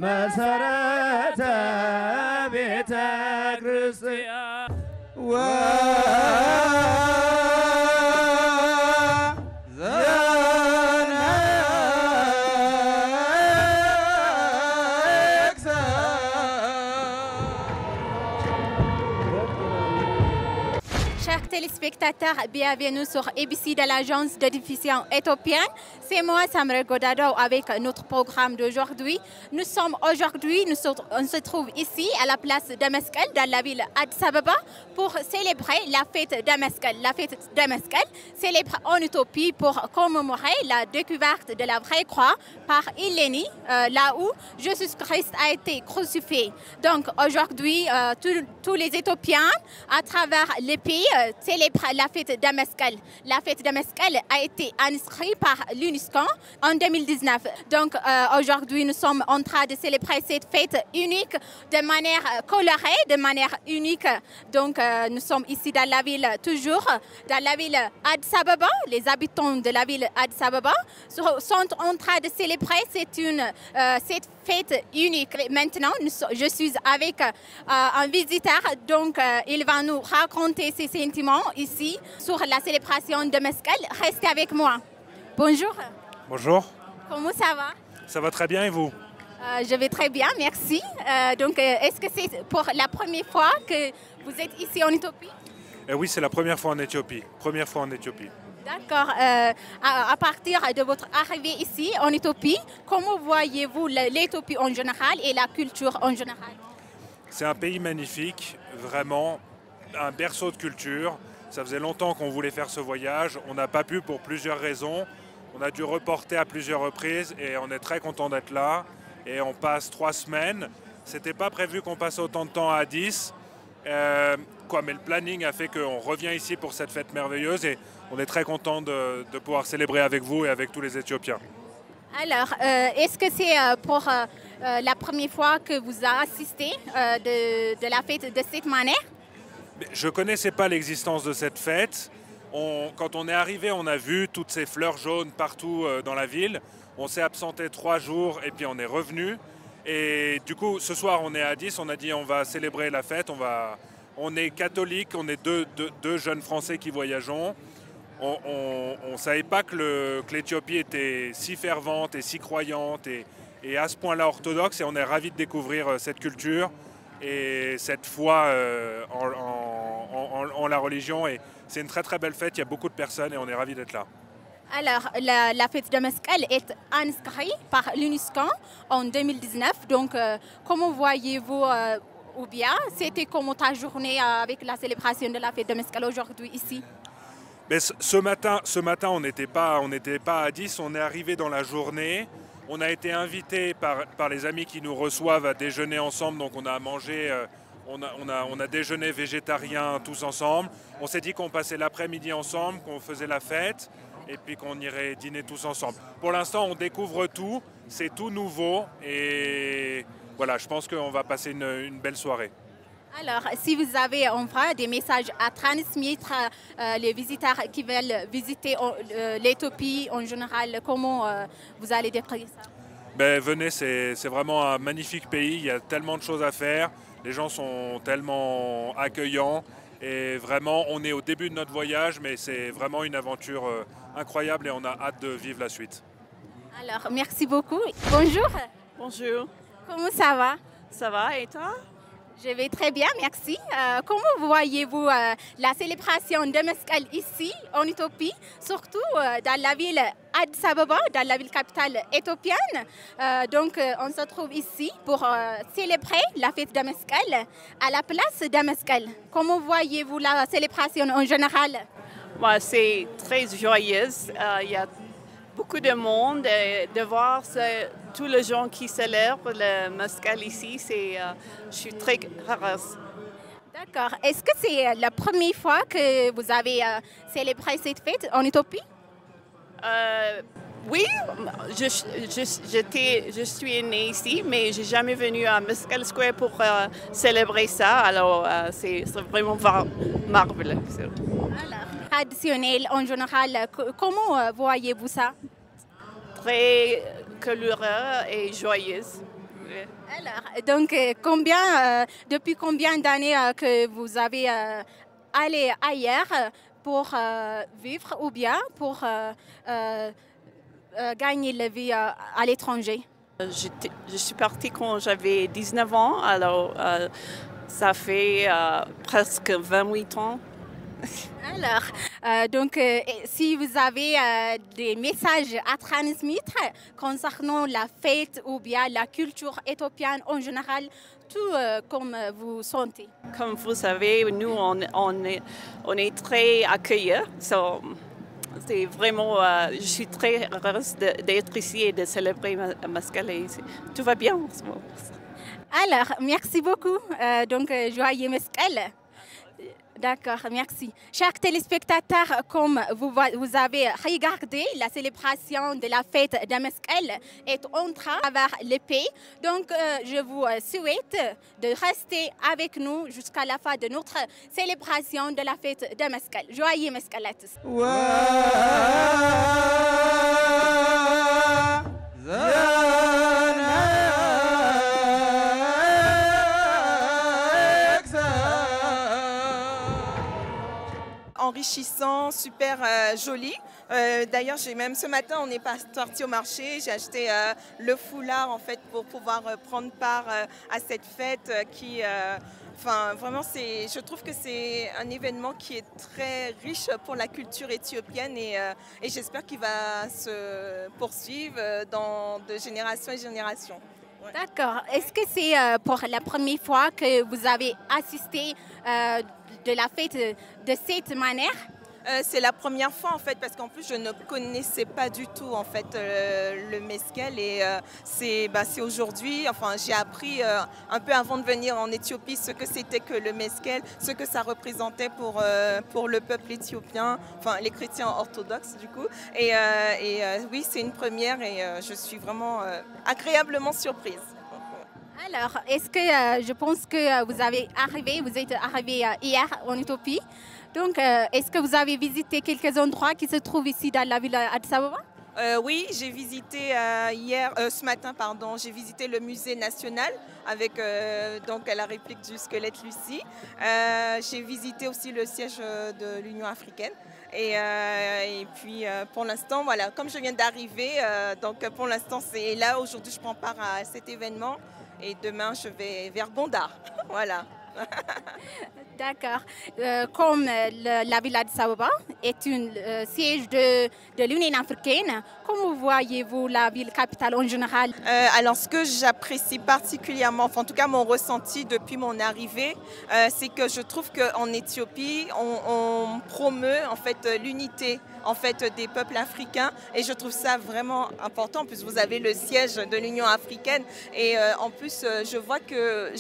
መሰረተ ቤተ ክርስቲያን Chers téléspectateurs, bienvenue sur ABC de l'agence de diffusion éthiopienne. C'est moi, Samre Godado, avec notre programme d'aujourd'hui. On se trouve ici à la place Dameskel, dans la ville Addis Ababa, pour célébrer la fête Dameskel. La fête Dameskel, célèbre en Éthiopie pour commémorer la découverte de la vraie croix par Ilénie, là où Jésus-Christ a été crucifié. Donc aujourd'hui, tous les Éthiopiens, à travers les pays, célèbrent la fête Dameskel. La fête Dameskel a été inscrite par l'UNESCO en 2019. Donc aujourd'hui, nous sommes en train de célébrer cette fête unique de manière colorée, de manière unique. Donc nous sommes ici dans la ville, toujours dans la ville Addis Ababa. Les habitants de la ville Addis Ababa sont en train de célébrer cette fête unique. Maintenant, je suis avec un visiteur, donc il va nous raconter ses sentiments ici sur la célébration de Meskel. Restez avec moi. Bonjour. Bonjour. Comment ça va? Ça va très bien et vous? Je vais très bien, merci. Donc, est-ce que c'est pour la première fois que vous êtes ici en Éthiopie? Oui, c'est la première fois en Éthiopie. Première fois en Éthiopie. D'accord. À partir de votre arrivée ici en Éthiopie, comment voyez-vous l'Éthiopie en général et la culture en général? C'est un pays magnifique, vraiment un berceau de culture. Ça faisait longtemps qu'on voulait faire ce voyage. On n'a pas pu pour plusieurs raisons. On a dû reporter à plusieurs reprises et on est très content d'être là. Et on passe 3 semaines. C'était pas prévu qu'on passe autant de temps à Addis. Mais le planning a fait qu'on revient ici pour cette fête merveilleuse et on est très content de pouvoir célébrer avec vous et avec tous les Éthiopiens. Alors, est-ce que c'est pour la première fois que vous assistez de la fête de cette manière? Je ne connaissais pas l'existence de cette fête. Quand on est arrivé, on a vu toutes ces fleurs jaunes partout dans la ville. On s'est absenté 3 jours et puis on est revenu. Et du coup, ce soir, on est à Addis. On a dit on va célébrer la fête. On est catholique, on est deux jeunes Français qui voyageons. On ne savait pas que l'Éthiopie était si fervente et si croyante et à ce point-là orthodoxe. Et on est ravis de découvrir cette culture et cette foi en la religion. Et c'est une très très belle fête, il y a beaucoup de personnes et on est ravis d'être là. Alors, la fête de Meskel est inscrite par l'UNESCO en 2019. Donc, comment voyez-vous ou bien c'était comment ta journée avec la célébration de la fête de Meskel aujourd'hui ici? Mais ce matin, on n'était pas à Addis, on est arrivé dans la journée. On a été invité par les amis qui nous reçoivent à déjeuner ensemble, donc on a mangé, on a déjeuné végétarien tous ensemble. On s'est dit qu'on passait l'après-midi ensemble, qu'on faisait la fête et puis qu'on irait dîner tous ensemble. Pour l'instant, on découvre tout, c'est tout nouveau et voilà, je pense qu'on va passer une belle soirée. Alors, si vous avez enfin des messages à transmettre les visiteurs qui veulent visiter l'Éthiopie en général, comment vous allez décrire ça? Venez, c'est vraiment un magnifique pays, il y a tellement de choses à faire, les gens sont tellement accueillants et vraiment, on est au début de notre voyage, mais c'est vraiment une aventure incroyable et on a hâte de vivre la suite. Alors, merci beaucoup. Bonjour. Bonjour. Comment ça va? Ça va et toi? Je vais très bien, merci. Comment voyez-vous la célébration de Meskel ici, en Éthiopie, surtout dans la ville Addis Ababa, dans la ville capitale éthiopienne? Donc, on se trouve ici pour célébrer la fête de Meskel à la place de Meskel. Comment voyez-vous la célébration en général? C'est très joyeux. Il y a beaucoup de monde. De voir tous les gens qui célèbrent le Meskel ici, je suis très heureuse. D'accord. Est-ce que c'est la première fois que vous avez célébré cette fête en Éthiopie? Oui, je suis née ici, mais je n'ai jamais venu à Meskel Square pour célébrer ça. Alors, c'est vraiment merveilleux. Alors, traditionnel en général, comment voyez-vous ça? Très chaleureux et joyeux. Alors, donc, depuis combien d'années que vous avez allé ailleurs pour vivre ou bien pour gagner la vie à l'étranger? Je suis partie quand j'avais 19 ans, alors ça fait presque 28 ans. Alors, donc, si vous avez des messages à transmettre concernant la fête ou bien la culture éthiopienne en général, tout comme vous sentez. Comme vous savez, nous, on est très accueillants. C'est vraiment, je suis très heureuse d'être ici et de célébrer Meskel. Tout va bien en ce moment. Alors, merci beaucoup. Donc, joyeux Meskel. D'accord, merci. Chers téléspectateurs, comme vous avez regardé, la célébration de la fête de Meskel est en train à travers le pays. Donc, je vous souhaite de rester avec nous jusqu'à la fin de notre célébration de la fête de Meskel. Joyeux Meskel à tous. Enrichissant, super joli. D'ailleurs, même ce matin, on est parti au marché. J'ai acheté le foulard en fait pour pouvoir prendre part à cette fête qui, vraiment, je trouve que c'est un événement qui est très riche pour la culture éthiopienne et j'espère qu'il va se poursuivre de génération en génération. Ouais. D'accord. Est-ce que c'est pour la première fois que vous avez assisté de la fête de cette manière? C'est la première fois en fait parce qu'en plus je ne connaissais pas du tout en fait le meskel et c'est aujourd'hui, enfin j'ai appris un peu avant de venir en Éthiopie ce que c'était que le meskel, ce que ça représentait pour le peuple éthiopien, enfin les chrétiens orthodoxes du coup et oui c'est une première et je suis vraiment agréablement surprise. Alors, est-ce que je pense que vous êtes arrivé hier en Éthiopie. Donc, est-ce que vous avez visité quelques endroits qui se trouvent ici dans la ville d'Addis Ababa? Oui, j'ai visité ce matin, j'ai visité le musée national avec donc la réplique du squelette Lucie. J'ai visité aussi le siège de l'Union africaine. Et puis pour l'instant, voilà, comme je viens d'arriver, donc pour l'instant c'est là, aujourd'hui je prends part à cet événement et demain je vais vers Gondar. Voilà. D'accord. Comme la ville d'Addis Ababa est un siège de l'Union africaine, comment voyez-vous la ville capitale en général? Alors, ce que j'apprécie particulièrement, enfin, en tout cas mon ressenti depuis mon arrivée, c'est que je trouve qu'en Éthiopie, on promeut en fait l'unité en fait des peuples africains et je trouve ça vraiment important. En plus, vous avez le siège de l'Union africaine et en plus, je vois que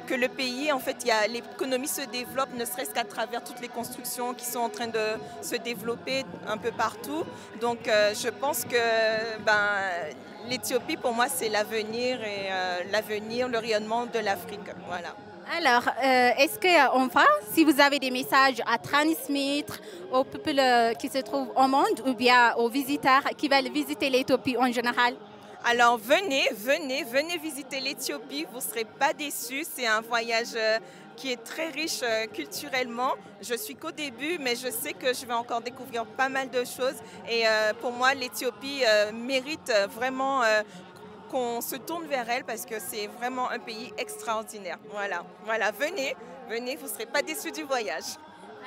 que le pays, en fait, l'économie se développe, ne serait-ce qu'à travers toutes les constructions qui sont en train de se développer un peu partout. Donc, je pense que l'Éthiopie, pour moi, c'est l'avenir et le rayonnement de l'Afrique. Voilà. Alors, est-ce que, si vous avez des messages à transmettre aux peuples qui se trouvent au monde ou bien aux visiteurs qui veulent visiter l'Éthiopie en général? Alors venez visiter l'Éthiopie, vous ne serez pas déçus. C'est un voyage qui est très riche culturellement. Je suis qu'au début, mais je sais que je vais encore découvrir pas mal de choses. Et pour moi, l'Éthiopie mérite vraiment qu'on se tourne vers elle parce que c'est vraiment un pays extraordinaire. Voilà, venez, vous ne serez pas déçus du voyage.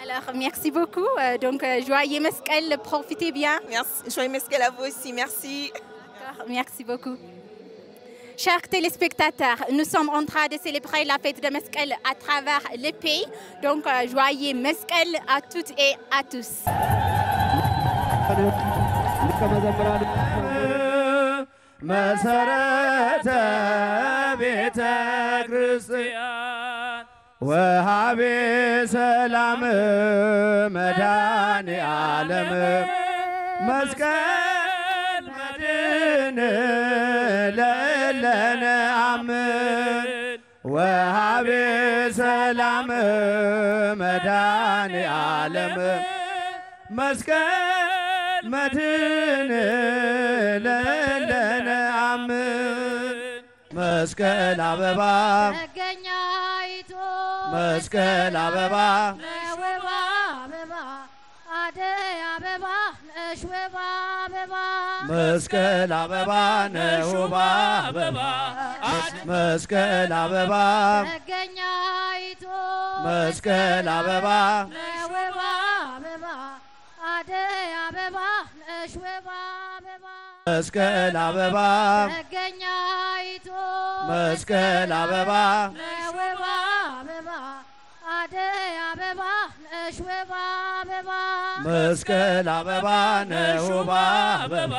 Alors, merci beaucoup. Donc, joyeux Meskel, profitez bien. Merci, joyeux Meskel à vous aussi, merci. Merci beaucoup. Chers téléspectateurs, nous sommes en train de célébrer la fête de Meskel à travers le pays. Donc, joyeux Meskel à toutes et à tous. ወሃቤ ሰላም መድኃኔ ዓለም መስቀል መድን ለለነ አምን ወሃቤ ሰላም መድኃኔ ዓለም መስቀል መድን ለለ መስቀል አበባ መገኛይቱ መስቀል አበባ ነሽውብ አበባ አደይ አበባ ነሽውብ አበባ መስቀል አበባ ነውብ አበባ መስቀል አበባ መገኛይቱ መስቀል አበባ ነሽውብ አበባ አደይ አበባ ነሽውብ አበባ መስቀል አበባ መገኛይቱ መስቀል አበባ ነሽውብ አበባ አደይ አበባ ነሽውብ አበባ መስቀል አበባ ነውብ አበባ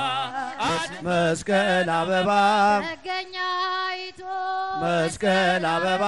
መስቀል አበባ መገኛይቱ መስቀል አበባ